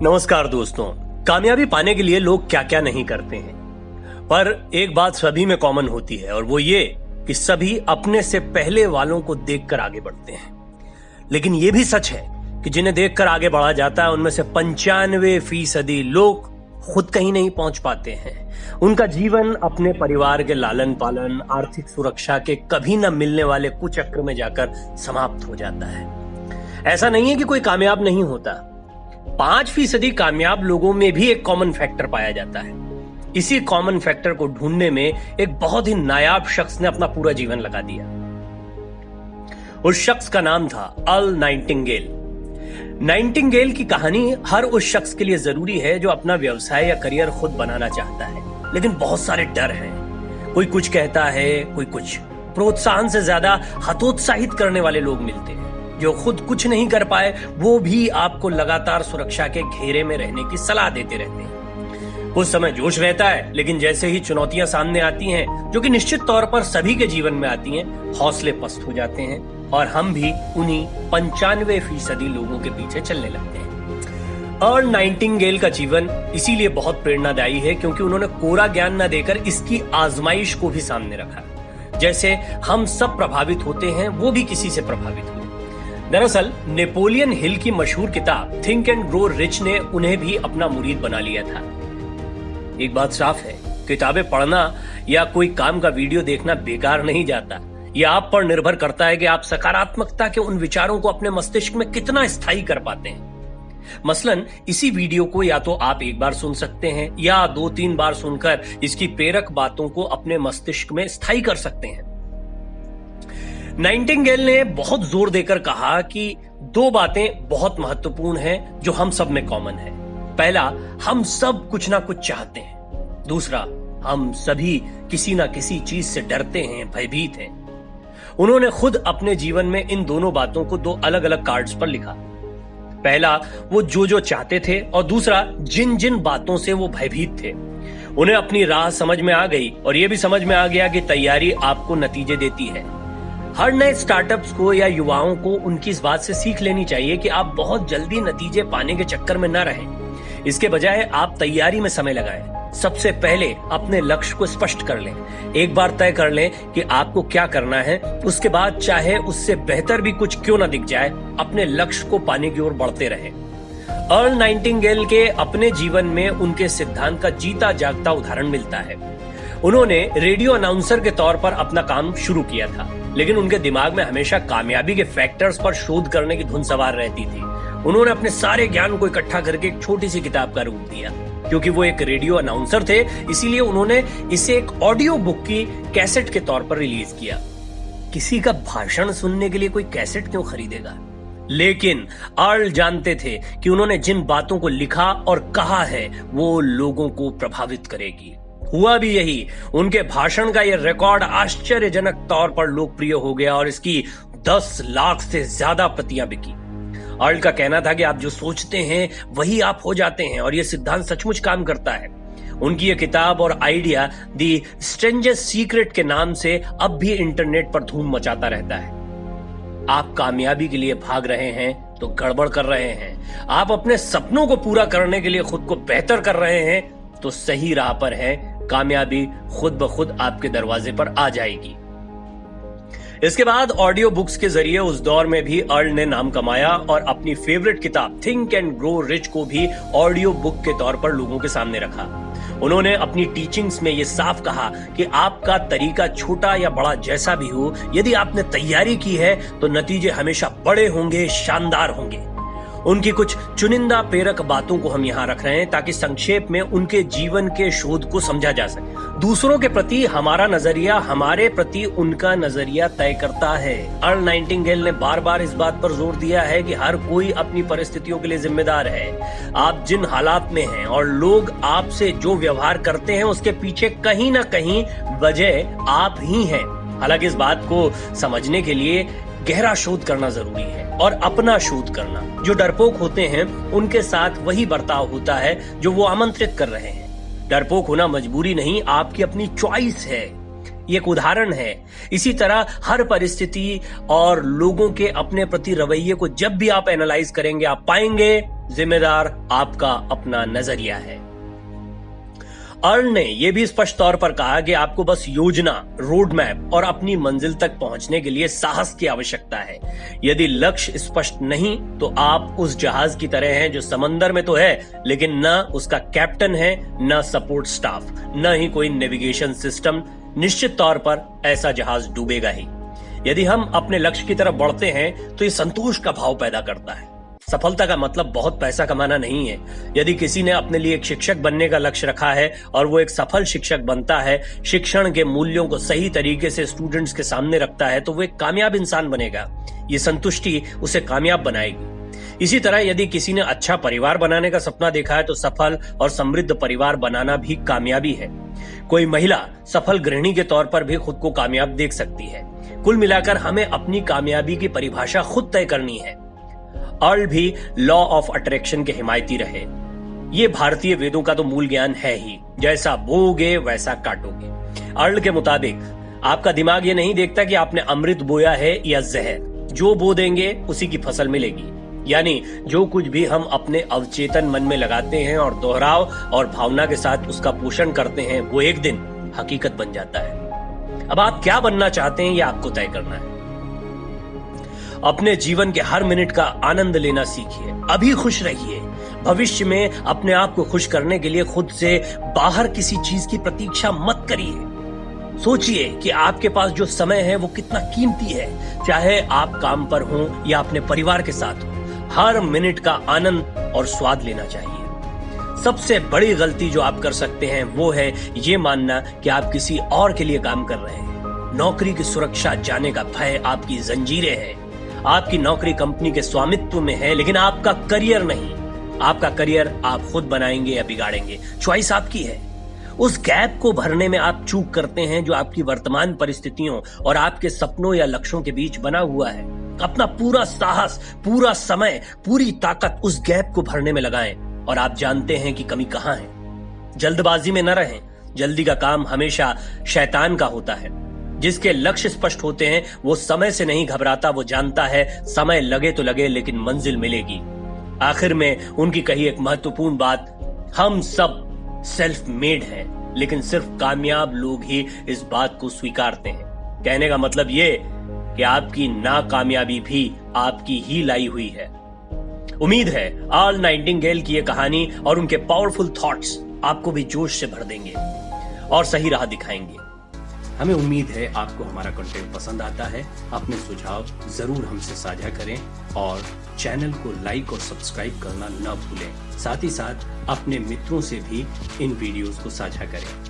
नमस्कार दोस्तों। कामयाबी पाने के लिए लोग क्या क्या नहीं करते हैं, पर एक बात सभी में कॉमन होती है और वो ये कि सभी अपने से पहले वालों को देखकर आगे बढ़ते हैं। लेकिन ये भी सच है कि जिन्हें देखकर आगे बढ़ा जाता है उनमें से 95% लोग खुद कहीं नहीं पहुंच पाते हैं। उनका जीवन अपने परिवार के लालन पालन, आर्थिक सुरक्षा के कभी न मिलने वाले कुचक्र में जाकर समाप्त हो जाता है। ऐसा नहीं है कि कोई कामयाब नहीं होता। 5% कामयाब लोगों में भी एक कॉमन फैक्टर पाया जाता है। इसी कॉमन फैक्टर को ढूंढने में एक बहुत ही नायाब शख्स ने अपना पूरा जीवन लगा दिया। उस शख्स का नाम था अर्ल नाइटिंगेल। नाइटिंगेल की कहानी हर उस शख्स के लिए जरूरी है जो अपना व्यवसाय या करियर खुद बनाना चाहता है, लेकिन बहुत सारे डर हैं। कोई कुछ कहता है, कोई कुछ। प्रोत्साहन से ज्यादा हतोत्साहित करने वाले लोग मिलते हैं। जो खुद कुछ नहीं कर पाए वो भी आपको लगातार सुरक्षा के घेरे में रहने की सलाह देते रहते हैं। कुछ समय जोश रहता है, लेकिन जैसे ही चुनौतियां सामने आती हैं, जो कि निश्चित तौर पर सभी के जीवन में आती हैं, हौसले पस्त हो जाते हैं और हम भी उन्हीं 95% लोगों के पीछे चलने लगते हैं। अर्ल नाइटिंगेल का जीवन इसीलिए बहुत प्रेरणादायी है क्योंकि उन्होंने कोरा ज्ञान न देकर इसकी आजमाइश को भी सामने रखा। जैसे हम सब प्रभावित होते हैं, वो भी किसी से प्रभावित हुए। दरअसल नेपोलियन हिल की मशहूर किताब थिंक एंड ग्रो रिच ने उन्हें भी अपना मुरीद बना लिया था। एक बात साफ है, किताबें पढ़ना या कोई काम का वीडियो देखना बेकार नहीं जाता। यह आप पर निर्भर करता है कि आप सकारात्मकता के उन विचारों को अपने मस्तिष्क में कितना स्थायी कर पाते हैं। मसलन इसी वीडियो को या तो आप एक बार सुन सकते हैं या 2-3 बार सुनकर इसकी प्रेरक बातों को अपने मस्तिष्क में स्थायी कर सकते हैं। नाइटिंगेल ने बहुत जोर देकर कहा कि 2 बातें बहुत महत्वपूर्ण हैं जो हम सब में कॉमन है। पहला, हम सब कुछ ना कुछ चाहते हैं। दूसरा, हम सभी किसी ना किसी चीज से डरते हैं, भयभीत हैं। उन्होंने खुद अपने जीवन में इन दोनों बातों को 2 अलग अलग कार्ड्स पर लिखा। पहला, वो जो चाहते थे और दूसरा, जिन जिन बातों से वो भयभीत थे। उन्हें अपनी राह समझ में आ गई और यह भी समझ में आ गया कि तैयारी आपको नतीजे देती है। हर नए स्टार्टअप्स को या युवाओं को उनकी इस बात से सीख लेनी चाहिए कि आप बहुत जल्दी नतीजे पाने के चक्कर में न रहें। इसके बजाय आप तैयारी में समय लगाएं। सबसे पहले अपने लक्ष्य को स्पष्ट कर लें। एक बार तय कर लें कि आपको क्या करना है, उसके बाद चाहे उससे बेहतर भी कुछ क्यों न दिख जाए, अपने लक्ष्य को पाने की ओर बढ़ते रहें। अर्ल नाइटिंगेल के अपने जीवन में उनके सिद्धांत का जीता जागता उदाहरण मिलता है। उन्होंने रेडियो अनाउंसर के तौर पर अपना काम शुरू किया था, लेकिन उनके दिमाग में हमेशा कामयाबी के फैक्टर्स पर शोध करने की धुन सवार रहती थी। उन्होंने अपने सारे ज्ञान को इकट्ठा करके एक छोटी सी किताब का रूप दिया। क्योंकि वो एक रेडियो अनाउंसर थे, इसीलिए उन्होंने इसे एक ऑडियो बुक की कैसेट के तौर पर रिलीज किया। किसी का भाषण सुनने के लिए कोई कैसेट क्यों खरीदेगा? लेकिन अर्ल जानते थे कि उन्होंने जिन बातों को लिखा और कहा है वो लोगों को प्रभावित करेगी। हुआ भी यही। उनके भाषण का यह रिकॉर्ड आश्चर्यजनक तौर पर लोकप्रिय हो गया और इसकी 10 लाख से ज्यादा प्रतियां बिकी। अर्ल का कहना था कि आप जो सोचते हैं वही आप हो जाते हैं और यह सिद्धांत सचमुच काम करता है। उनकी यह किताब और आइडिया द स्ट्रेंजेस्ट सीक्रेट के नाम से अब भी इंटरनेट पर धूम मचाता रहता है। आप कामयाबी के लिए भाग रहे हैं तो गड़बड़ कर रहे हैं। आप अपने सपनों को पूरा करने के लिए खुद को बेहतर कर रहे हैं तो सही राह पर हैं। कामयाबी खुद ब खुद आपके दरवाजे पर आ जाएगी। इसके बाद ऑडियो बुक्स के जरिए उस दौर में भी अर्ल ने नाम कमाया और अपनी फेवरेट किताब थिंक एंड ग्रो रिच को भी ऑडियो बुक के तौर पर लोगों के सामने रखा। उन्होंने अपनी टीचिंग्स में यह साफ कहा कि आपका तरीका छोटा या बड़ा जैसा भी हो, यदि आपने तैयारी की है तो नतीजे हमेशा बड़े होंगे, शानदार होंगे। उनकी कुछ चुनिंदा प्रेरक बातों को हम यहाँ रख रहे हैं ताकि संक्षेप में उनके जीवन के शोध को समझा जा सके। दूसरों के प्रति हमारा नजरिया हमारे प्रति उनका नजरिया तय करता है। अर्ल नाइटिंगेल ने बार बार इस बात पर जोर दिया है कि हर कोई अपनी परिस्थितियों के लिए जिम्मेदार है। आप जिन हालात में हैं और लोग आपसे जो व्यवहार करते हैं उसके पीछे कहीं ना कहीं वजह आप ही हैं। हालांकि इस बात को समझने के लिए गहरा शोध करना जरूरी है और अपना शोध करना। जो डरपोक होते हैं उनके साथ वही बर्ताव होता है जो वो आमंत्रित कर रहे हैं। डरपोक होना मजबूरी नहीं, आपकी अपनी चॉइस है। ये एक उदाहरण है। इसी तरह हर परिस्थिति और लोगों के अपने प्रति रवैये को जब भी आप एनालाइज करेंगे, आप पाएंगे जिम्मेदार आपका अपना नजरिया है। अर्ल ने यह भी स्पष्ट तौर पर कहा कि आपको बस योजना, रोड मैप और अपनी मंजिल तक पहुंचने के लिए साहस की आवश्यकता है। यदि लक्ष्य स्पष्ट नहीं तो आप उस जहाज की तरह हैं जो समंदर में तो है लेकिन न उसका कैप्टन है, न सपोर्ट स्टाफ, न ही कोई नेविगेशन सिस्टम। निश्चित तौर पर ऐसा जहाज डूबेगा ही। यदि हम अपने लक्ष्य की तरफ बढ़ते हैं तो ये संतोष का भाव पैदा करता है। सफलता का मतलब बहुत पैसा कमाना नहीं है। यदि किसी ने अपने लिए एक शिक्षक बनने का लक्ष्य रखा है और वो एक सफल शिक्षक बनता है, शिक्षण के मूल्यों को सही तरीके से स्टूडेंट्स के सामने रखता है, तो वो एक कामयाब इंसान बनेगा। ये संतुष्टि उसे कामयाब बनाएगी। इसी तरह यदि किसी ने अच्छा परिवार बनाने का सपना देखा है तो सफल और समृद्ध परिवार बनाना भी कामयाबी है। कोई महिला सफल गृहिणी के तौर पर भी खुद को कामयाब देख सकती है। कुल मिलाकर हमें अपनी कामयाबी की परिभाषा खुद तय करनी है। अर्ल भी लॉ ऑफ अट्रैक्शन के हिमायती रहे। ये भारतीय वेदों का तो मूल ज्ञान है ही, जैसा बोओगे वैसा काटोगे। अर्ल के मुताबिक आपका दिमाग ये नहीं देखता कि आपने अमृत बोया है या जहर, जो बो देंगे उसी की फसल मिलेगी। यानी जो कुछ भी हम अपने अवचेतन मन में लगाते हैं और दोहराव और भावना के साथ उसका पोषण करते हैं, वो एक दिन हकीकत बन जाता है। अब आप क्या बनना चाहते हैं ये आपको तय करना है। अपने जीवन के हर मिनट का आनंद लेना सीखिए। अभी खुश रहिए। भविष्य में अपने आप को खुश करने के लिए खुद से बाहर किसी चीज की प्रतीक्षा मत करिए। सोचिए कि आपके पास जो समय है वो कितना कीमती है, चाहे आप काम पर हों या अपने परिवार के साथ हो। हर मिनट का आनंद और स्वाद लेना चाहिए। सबसे बड़ी गलती जो आप कर सकते हैं वो है ये मानना कि आप किसी और के लिए काम कर रहे हैं। नौकरी की सुरक्षा जाने का भय आपकी जंजीरें हैं। आपकी नौकरी कंपनी के स्वामित्व में है लेकिन आपका करियर नहीं। आपका करियर आप खुद बनाएंगे या बिगाड़ेंगे, चॉइस आपकी है। उस गैप को भरने में आप चूक करते हैं जो आपकी वर्तमान परिस्थितियों और आपके सपनों या लक्ष्यों के बीच बना हुआ है। अपना पूरा साहस, पूरा समय, पूरी ताकत उस गैप को भरने में लगाएं और आप जानते हैं कि कमी कहां है। जल्दबाजी में न रहें। जल्दी का काम हमेशा शैतान का होता है। जिसके लक्ष्य स्पष्ट होते हैं वो समय से नहीं घबराता। वो जानता है समय लगे तो लगे लेकिन मंजिल मिलेगी। आखिर में उनकी कही एक महत्वपूर्ण बात, हम सब सेल्फ मेड हैं लेकिन सिर्फ कामयाब लोग ही इस बात को स्वीकारते हैं। कहने का मतलब ये कि आपकी नाकामयाबी भी आपकी ही लाई हुई है। उम्मीद है अर्ल नाइटिंगेल की ये कहानी और उनके पावरफुल थॉट्स आपको भी जोश से भर देंगे और सही राह दिखाएंगे। हमें उम्मीद है आपको हमारा कंटेंट पसंद आता है। अपने सुझाव जरूर हमसे साझा करें और चैनल को लाइक और सब्सक्राइब करना न भूलें। साथ ही साथ अपने मित्रों से भी इन वीडियोस को साझा करें।